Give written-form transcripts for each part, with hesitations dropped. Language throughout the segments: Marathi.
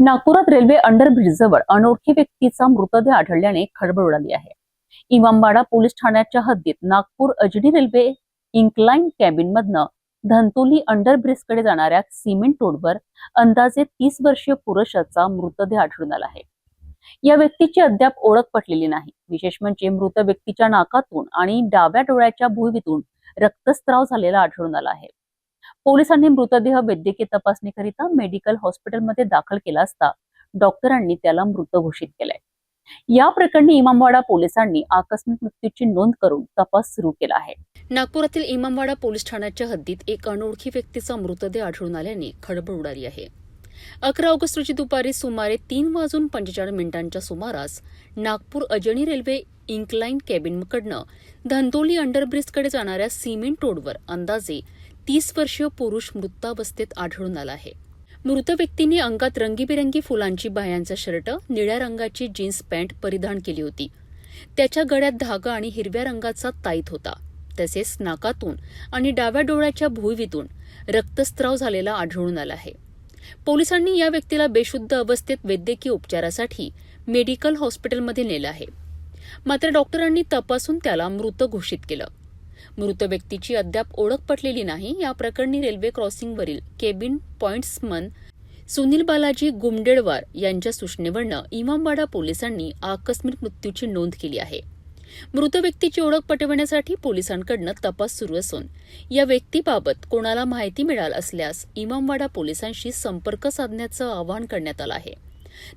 नागपुरात रेल्वे अंडरब्रिजजवळ अनोळखी व्यक्तीचा मृतदेह आढळल्याने खळबळ उडाली आहे. इमामबाडा पोलीस ठाण्याच्या हद्दीत Nagpur Ajni railway incline cabin मधनं धंतोली अंडरब्रिजकडे जाणाऱ्या सिमेंट रोडवर अंदाजे 30 वर्षीय पुरुषाचा मृतदेह आढळून आला आहे. या व्यक्तीची अद्याप ओळख पटलेली नाही. विशेष म्हणजे मृत व्यक्तीच्या नाकातून आणि डाव्या डोळ्याच्या भुवयातून रक्तस्राव झालेला आढळून आला आहे. पोलिसांनी मृतदेह वैद्यकीय तपासणीकरिता मेडिकल हॉस्पिटलमध्ये दाखल केला असता डॉक्टरांनी त्याला मृत घोषित केलाय. या प्रकरणी इमामवाडा पोलिसांनी आकस्मिक मृत्यूची नोंद करून तपास सुरू केला आहे. नागपुरातील इमामवाडा पोलीस ठाण्याच्या हद्दीत एक अनोळखी व्यक्तीचा मृतदेह आढळून आल्याने खळबळ उडाली आहे. 11 ऑगस्ट रोजी दुपारी सुमारे 3:45 सुमारास नागपूर अजनी रेल्वे इन्क्लाइन कॅबिनकडनं धंतोली अंडरब्रिजकडे जाणाऱ्या सिमेंट रोडवर अंदाजे 30 वर्षीय पुरुष मृतावस्थेत आढळून आला आहे. मृत व्यक्तीने अंगात रंगीबेरंगी फुलांची बाह्यांचा शर्ट, निळ्या रंगाची जीन्स पॅन्ट परिधान केली होती. त्याच्या गळ्यात धागा आणि हिरव्या रंगाचा ताईत होता. तसेच नाकातून आणि डाव्या डोळ्याच्या भुवयातून रक्तस्राव झालेला आढळून आला आहे. पोलिसांनी या व्यक्तीला बेशुद्ध अवस्थेत वैद्यकीय उपचारासाठी मेडिकल हॉस्पिटलमध्ये नेलं आहे. मात्र डॉक्टरांनी तपासून त्याला मृत घोषित केलं. मृत व्यक्तीची अद्याप ओळख पटलेली नाही. या प्रकरणी रेल्वे क्रॉसिंगवरील केबिन पॉइंट्समन सुनील बालाजी गुमडेडवार यांच्या सूचनेवरनं इमामबाडा पोलिसांनी आकस्मिक मृत्यूची नोंद केली आहे. मृत व्यक्तीची ओळख पटवण्यासाठी पोलिसांकडून तपास सुरू असून या व्यक्तीबाबत कोणाला माहिती मिळाल असल्यास इमामबाडा पोलिसांशी संपर्क साधण्याचं आवाहन करण्यात आलं आहे.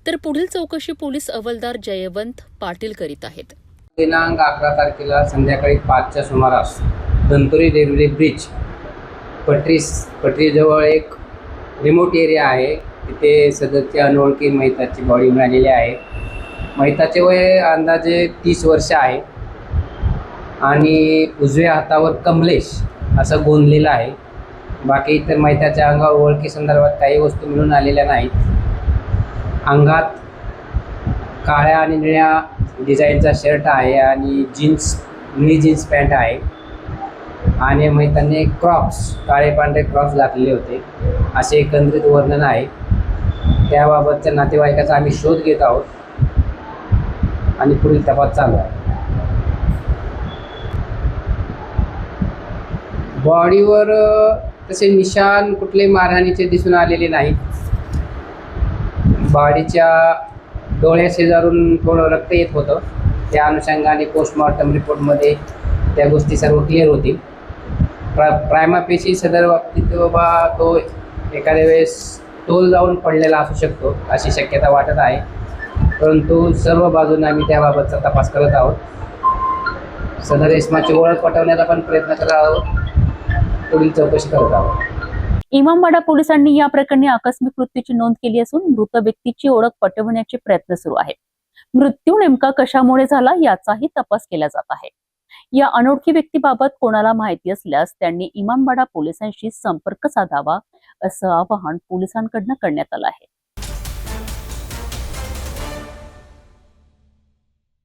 तर पुढील चौकशी पोलीस हवालदार जयवंत पाटील करीत आहेत. दिनांक 11 तारखेला संध्याकाळी 5च्या सुमारास धंतोली रेल्वे ब्रिज पटरीजवळ एक रिमोट एरिया आहे. तिथे सदरची अनोळखी महिताची बॉडी मिळालेली आहे. महिताचे वय अंदाजे 30 वर्ष आहे आणि उजव्या हातावर कमलेश असं गोंदलेलं आहे. बाकी इतर महिताच्या अंगावर ओळखी संदर्भात काही वस्तू मिळून आलेल्या नाहीत. अंगात काळ्या आणि निळ्या डिझाईनचा शर्ट आहे आणि निळी जीन्स पॅन्ट आहे आणि महितांनी क्रॉक्स, काळे पांढरे क्रॉक्स घातलेले होते असे एकंदरीत वर्णन आहे. त्याबाबतच्या नातेवाईकाचा आम्ही शोध घेत आहोत आणि पुढील तपास चालू आहे. बॉडीवर तसे निशाण कुठले मारहाणीचे दिसून आलेले नाहीत. बॉडीच्या डोळ्या शेजारून थोडं रक्त येत होतं. त्या अनुषंगाने पोस्टमॉर्टम रिपोर्टमध्ये त्या गोष्टी सर्व क्लिअर होतील. प्रायमापेशी सदर बाबतीत बाबा तो एखाद्या वेळेस तोल जाऊन पडलेला असू शकतो अशी शक्यता वाटत आहे. परंतु सर्व बाजूने आम्ही त्याबाबतचा तपास करत आहोत. सदर इसमाची ओळख पटवण्याचा पण प्रयत्न करत आहोत. पुढील चौकशी करत आहोत. इमामबाडा पोलिसांनी या प्रकरणी आकस्मिक मृत्यूची नोंद केली असून मृत व्यक्तीची ओळख पटवण्याचे प्रयत्न सुरू आहेत. मृत्यू नेमका कशामुळे झाला याचाही तपास केला जात आहे. या अनोळखी व्यक्तीबाबत कोणाला माहिती असल्यास त्यांनी इमामबाडा पोलिसांशी संपर्क साधावा असं आवाहन पोलिसांकडून करण्यात आलं आहे.